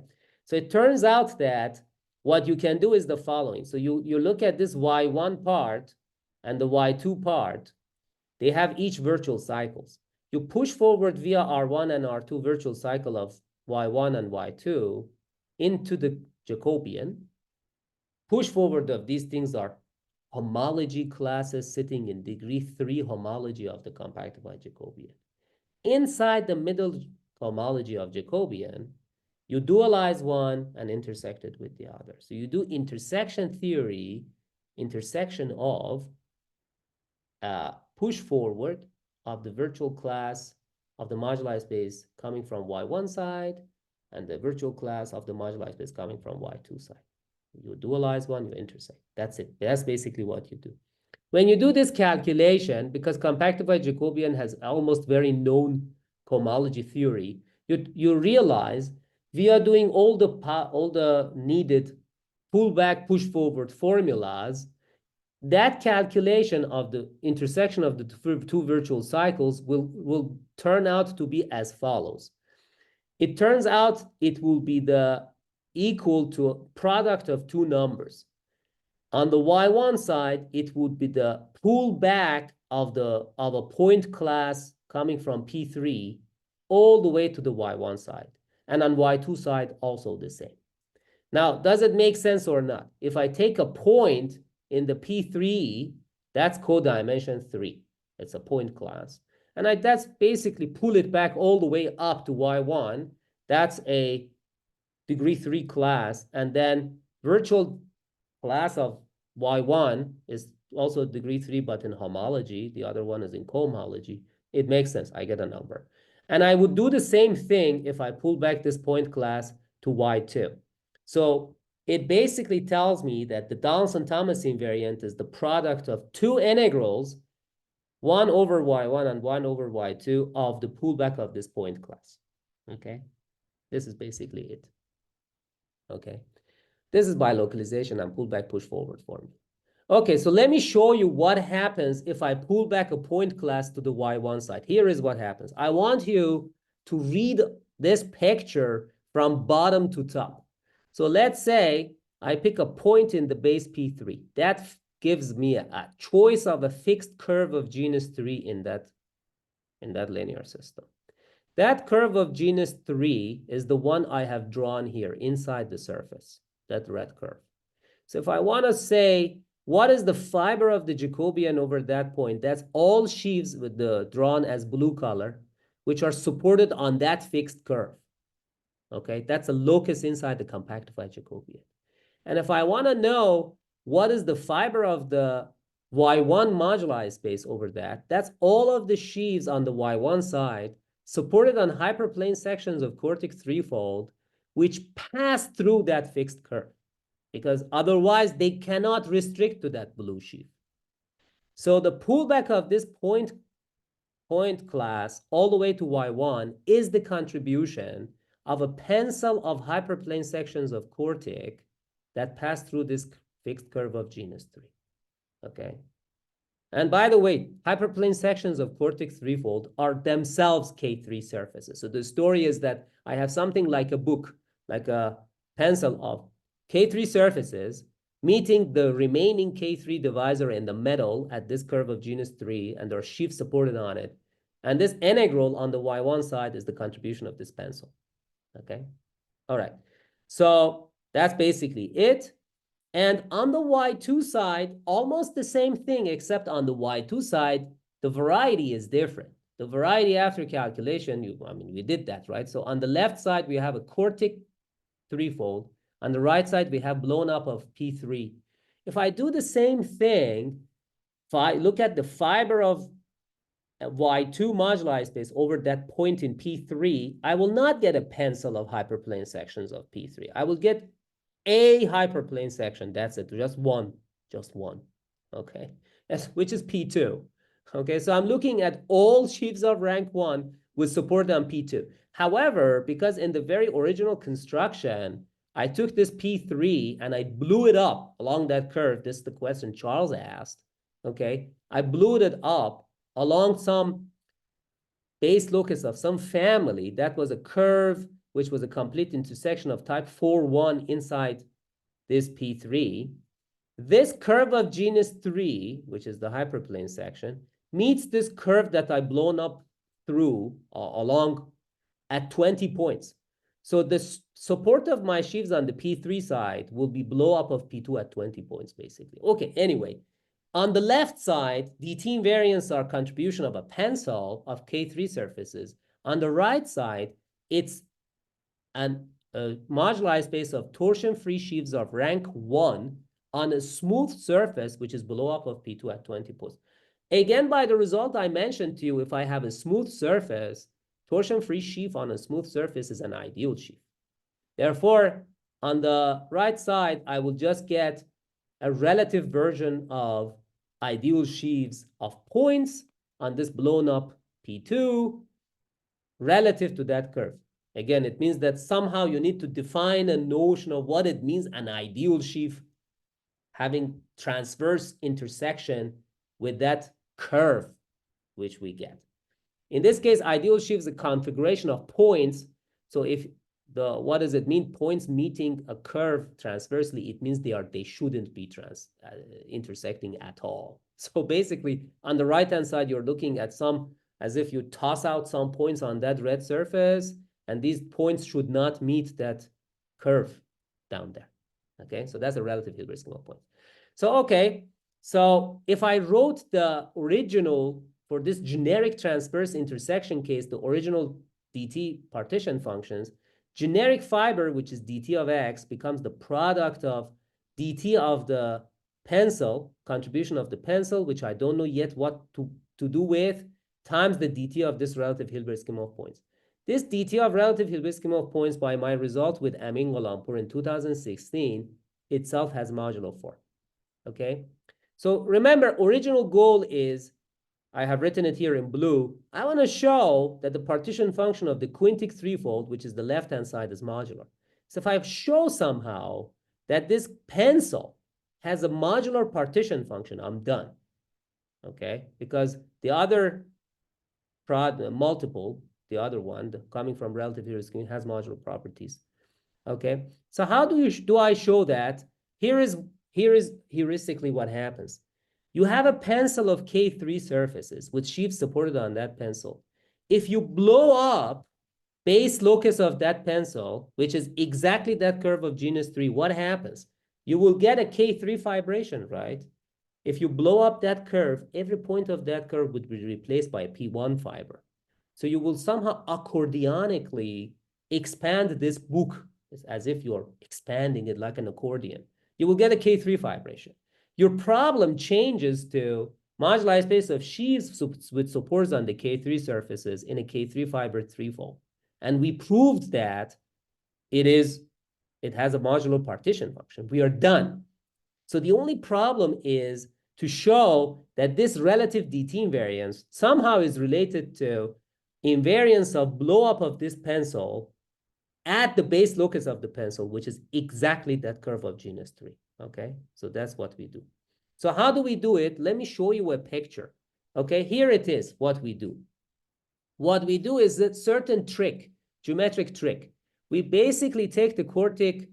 So it turns out that what you can do is the following. So you look at this Y1 part and the Y2 part. They have each virtual cycles. You push forward via R1 and R2 virtual cycle of Y1 and Y2 into the Jacobian. Push forward of these things are homology classes sitting in degree 3 homology of the compactified Jacobian. Inside the middle homology of Jacobian, you dualize one and intersect it with the other. So you do intersection theory, intersection of push forward of the virtual class of the moduli space coming from Y1 side and the virtual class of the moduli space coming from Y2 side. You dualize one, you intersect. That's it. That's basically what you do. When you do this calculation, because compactified Jacobian has almost very known homology theory, you realize we are doing all the needed pullback, push forward formulas. That calculation of the intersection of the two virtual cycles will turn out to be as follows. It turns out it will be equal to a product of two numbers. On the Y1 side, it would be the pullback of a point class coming from P3 all the way to the Y1 side. And on Y2 side, also the same. Now, does it make sense or not? If I take a point in the P3, that's codimension 3. It's a point class. And that's basically pull it back all the way up to Y1. That's a degree 3 class. And then virtual class of Y1 is also degree 3, but in homology. The other one is in cohomology. It makes sense. I get a number. And I would do the same thing if I pull back this point class to Y2. So it basically tells me that the Donaldson-Thomas invariant is the product of two integrals, 1 over Y1 and 1 over Y2 of the pullback of this point class. Okay? This is basically it. Okay? This is by localization and pullback push forward formula. Okay, so let me show you what happens if I pull back a point class to the Y1 side. Here is what happens. I want you to read this picture from bottom to top. So let's say I pick a point in the base P3. That gives me a choice of a fixed curve of genus 3 in that linear system. That curve of genus 3 is the one I have drawn here inside the surface, that red curve. So if I want to say, what is the fiber of the Jacobian over that point? That's all sheaves with the drawn as blue color, which are supported on that fixed curve. Okay, that's a locus inside the compactified Jacobian. And if I want to know what is the fiber of the Y1 moduli space over that, that's all of the sheaves on the Y1 side supported on hyperplane sections of quartic threefold, which pass through that fixed curve, because otherwise they cannot restrict to that blue sheaf. So the pullback of this point point class all the way to Y1 is the contribution of a pencil of hyperplane sections of quartic that pass through this fixed curve of genus 3. Okay. And by the way, hyperplane sections of quartic threefold are themselves K3 surfaces. So the story is that I have something like a book, like a pencil of K3 surfaces meeting the remaining K3 divisor in the middle at this curve of genus 3, and there are sheaves supported on it. And this integral on the Y1 side is the contribution of this pencil. Okay. All right. So that's basically it. And on the Y2 side, almost the same thing, except on the Y2 side, the variety is different. The variety after calculation, we did that, right? So on the left side, we have a quartic threefold. On the right side, we have blown up of P3. If I do the same thing, if I look at the fiber of Y2 moduli space over that point in P3, I will not get a pencil of hyperplane sections of P3. I will get a hyperplane section. That's it. Just one. Okay. Which is P2. Okay. So I'm looking at all sheaves of rank 1 with support on P2. However, because in the very original construction, I took this P3 and I blew it up along that curve. This is the question Charles asked. Okay. I blew it up along some base locus of some family. That was a curve which was a complete intersection of type 4-1 inside this P3. This curve of genus 3, which is the hyperplane section, meets this curve that I blown up through along at 20 points. So the support of my sheaves on the P3 side will be blow up of P2 at 20 points, basically. Okay, anyway, on the left side, DT invariants are contribution of a pencil of K3 surfaces. On the right side, it's a moduli space of torsion-free sheaves of rank 1 on a smooth surface, which is blow up of P2 at 20 points. Again, by the result I mentioned to you, if I have a smooth surface, torsion-free sheaf on a smooth surface is an ideal sheaf. Therefore, on the right side, I will just get a relative version of ideal sheaves of points on this blown up P2 relative to that curve. Again, it means that somehow you need to define a notion of what it means an ideal sheaf having transverse intersection with that curve, which we get. In this case, ideal sheaf is a configuration of points. So if what does it mean? Points meeting a curve transversely, it means they shouldn't be intersecting at all. So basically, on the right-hand side, you're looking at as if you toss out some points on that red surface, and these points should not meet that curve down there. Okay, so that's a relative Hilbert scheme of points. So, okay, so if I wrote the original for this generic transverse intersection case, the original dt partition functions, generic fiber, which is dt of x, becomes the product of dt of the pencil, contribution of the pencil, which I don't know yet what to do with, times the dt of this relative Hilbert scheme of points. This dt of relative Hilbert scheme of points by my result with Amin Gholampour in 2016 itself has modulo 4. Okay? So remember, original goal is, I have written it here in blue, I want to show that the partition function of the quintic threefold, which is the left-hand side, is modular. So if I show somehow that this pencil has a modular partition function, I'm done. Okay? Because the other multiple, the other one, coming from relative Hilbert scheme, has modular properties. Okay? So how do I show that? Here is heuristically what happens. You have a pencil of K3 surfaces with sheaves supported on that pencil. If you blow up base locus of that pencil, which is exactly that curve of genus 3, what happens? You will get a K3 fibration, right? If you blow up that curve, every point of that curve would be replaced by a P1 fiber. So you will somehow accordionically expand this book as if you're expanding it like an accordion. You will get a K3 fibration. Your problem changes to moduli space of sheaves with supports on the K3 surfaces in a K3 fiber threefold. And we proved that it has a modular partition function. We are done. So the only problem is to show that this relative DT invariance somehow is related to invariance of blow-up of this pencil at the base locus of the pencil, which is exactly that curve of genus 3, okay? So that's what we do. So how do we do it? Let me show you a picture, okay? Here it is, what we do. What we do is a certain trick, geometric trick. We basically take the quartic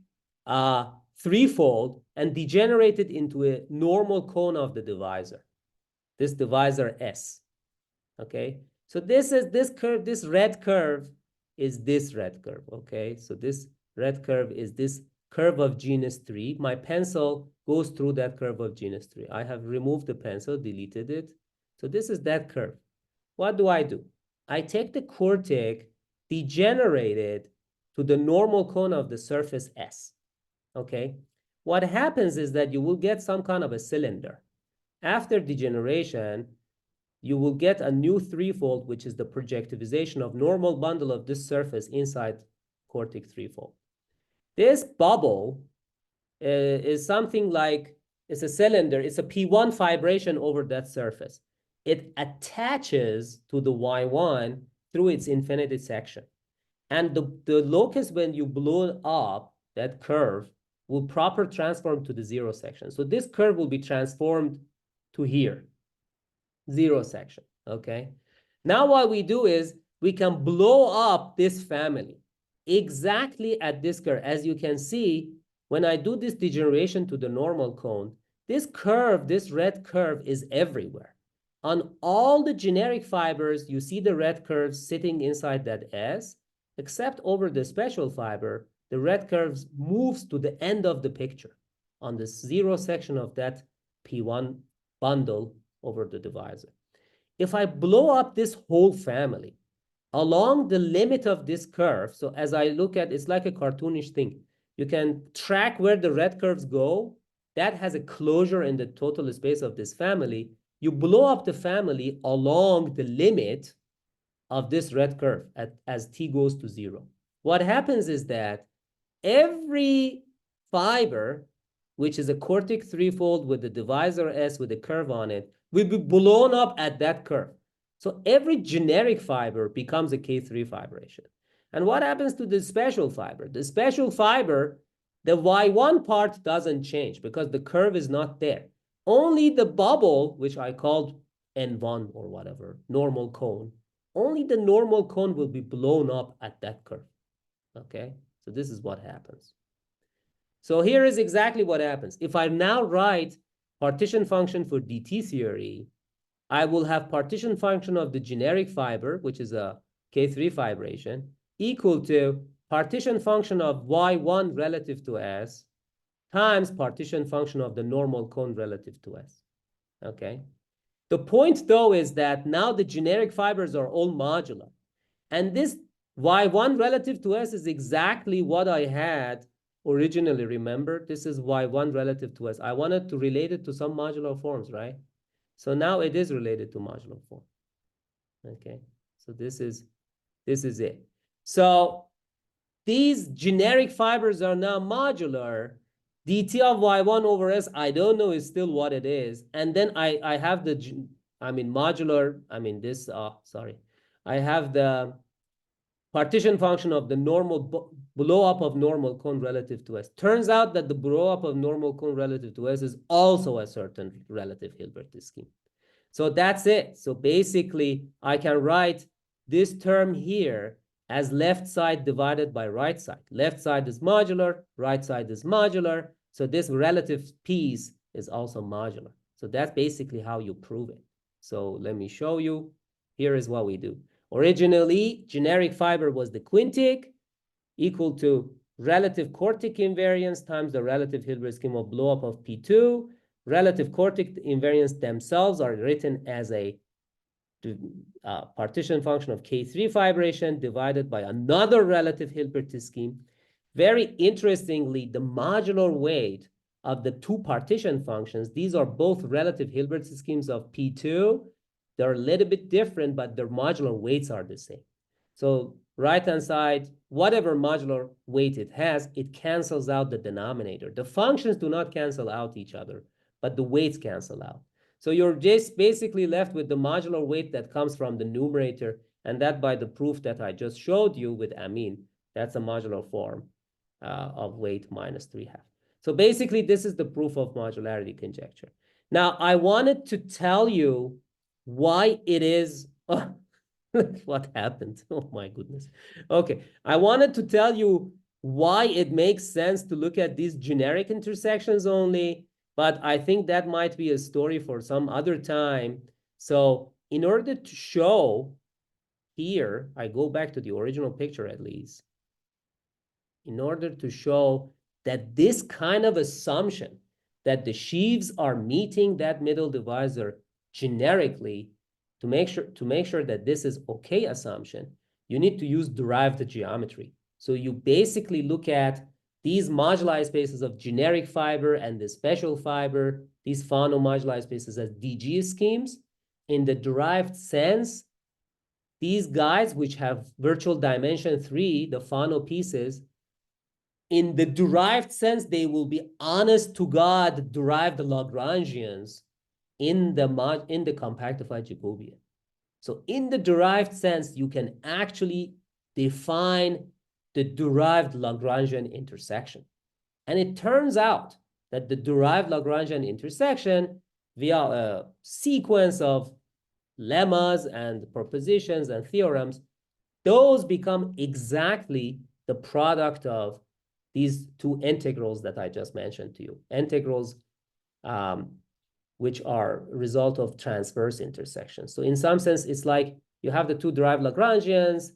threefold and degenerate it into a normal cone of the divisor, this divisor S, okay? So this is this curve, this red curve is this red curve, okay? So this red curve is this curve of genus 3. My pencil goes through that curve of genus 3. I have removed the pencil, deleted it. So this is that curve. What do? I take the quartic, degenerate it to the normal cone of the surface S, okay? What happens is that you will get some kind of a cylinder. After degeneration, you will get a new threefold, which is the projectivization of normal bundle of this surface inside quartic threefold. This bubble is something like, it's a cylinder, it's a P1 fibration over that surface. It attaches to the Y1 through its infinity section. And the locus, when you blow up that curve, will proper transform to the 0 section. So this curve will be transformed to here, 0 section, okay? Now what we do is we can blow up this family exactly at this curve. As you can see, when I do this degeneration to the normal cone, this curve, this red curve is everywhere. On all the generic fibers, you see the red curves sitting inside that S, except over the special fiber, the red curves moves to the end of the picture on the 0 section of that P1 bundle over the divisor. If I blow up this whole family along the limit of this curve, so as I look at, it's like a cartoonish thing. You can track where the red curves go. That has a closure in the total space of this family. You blow up the family along the limit of this red curve as t goes to 0. What happens is that every fiber, which is a quartic threefold with the divisor S with a curve on it, will be blown up at that curve. So every generic fiber becomes a K3 fibration. And what happens to the special fiber? The special fiber, the Y1 part doesn't change because the curve is not there. Only the bubble, which I called N1 or whatever, normal cone, only the normal cone will be blown up at that curve, okay? So this is what happens. So here is exactly what happens. If I now write partition function for DT theory, I will have partition function of the generic fiber, which is a K3 fibration, equal to partition function of Y1 relative to S times partition function of the normal cone relative to S, okay? The point, though, is that now the generic fibers are all modular. And this Y1 relative to S is exactly what I had originally. Remember, this is Y1 relative to S. I wanted to relate it to some modular forms, right? So now it is related to modular form, okay? So this is it. So these generic fibers are now modular. dt of y1 over s, I don't know, is still what it is. And then I have the, modular, I have the partition function of the normal blow up of normal cone relative to S. Turns out that the blow up of normal cone relative to S is also a certain relative Hilbert scheme. So that's it. So basically, I can write this term here as left side divided by right side. Left side is modular, right side is modular. So this relative piece is also modular. So that's basically how you prove it. So let me show you. Here is what we do. Originally, generic fiber was the quintic equal to relative quartic invariance times the relative Hilbert scheme of blow up of P2. Relative quartic invariants themselves are written as a partition function of K3 fibration divided by another relative Hilbert scheme. Very interestingly, the modular weight of the two partition functions, these are both relative Hilbert schemes of P2. They're a little bit different, but their modular weights are the same. So right-hand side, whatever modular weight it has, it cancels out the denominator. The functions do not cancel out each other, but the weights cancel out. So you're just basically left with the modular weight that comes from the numerator, and that by the proof that I just showed you with amine, that's a modular form of weight minus 3/2. So basically, this is the proof of modularity conjecture. Now, I wanted to tell you why it is. What happened? Oh, my goodness. Okay, I wanted to tell you why it makes sense to look at these generic intersections only, but I think that might be a story for some other time. So in order to show here, I go back to the original picture at least. In order to show that this kind of assumption that the sheaves are meeting that middle divisor generically, to make sure that this is okay assumption, you need to use derived geometry. So you basically look at these moduli spaces of generic fiber and the special fiber, these Fano moduli spaces as DG schemes. In the derived sense, these guys, which have virtual dimension 3, the Fano pieces, in the derived sense, they will be honest to God derived Lagrangians in the compactified Jacobian. So in the derived sense, you can actually define the derived Lagrangian intersection. And it turns out that the derived Lagrangian intersection via a sequence of lemmas and propositions and theorems, those become exactly the product of these two integrals that I just mentioned to you. Integrals which are result of transverse intersections. So in some sense, it's like you have the two derived Lagrangians.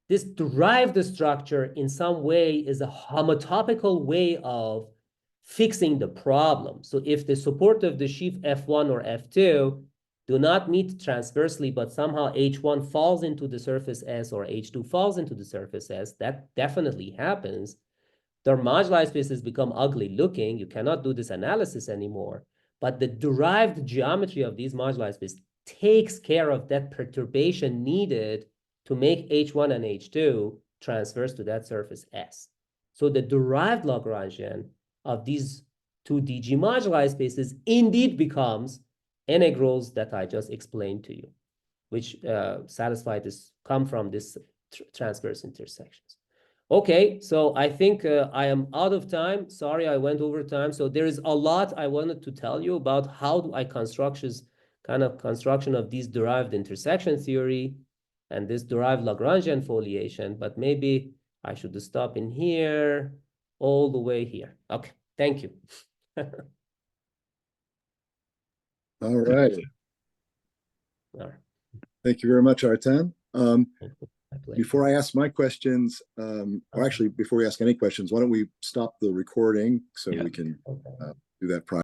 This derived structure in some way is a homotopical way of fixing the problem. So if the support of the sheaf F1 or F2 do not meet transversely, but somehow H1 falls into the surface S or H2 falls into the surface S, that definitely happens. Their moduli spaces become ugly looking. You cannot do this analysis anymore. But the derived geometry of these moduli spaces takes care of that perturbation needed to make H1 and H2 transverse to that surface S. So the derived Lagrangian of these two DG moduli spaces indeed becomes integrals that I just explained to you, which satisfy this, come from this transverse intersections. Okay, so I think I am out of time. Sorry, I went over time. So there is a lot I wanted to tell you about how do I construction of these derived intersection theory and this derived Lagrangian foliation, but maybe I should stop in here, all the way here. Okay, thank you. All right. All right. Thank you very much, Artan. Before I ask my questions, or actually before we ask any questions, why don't we stop the recording so we can do that prior.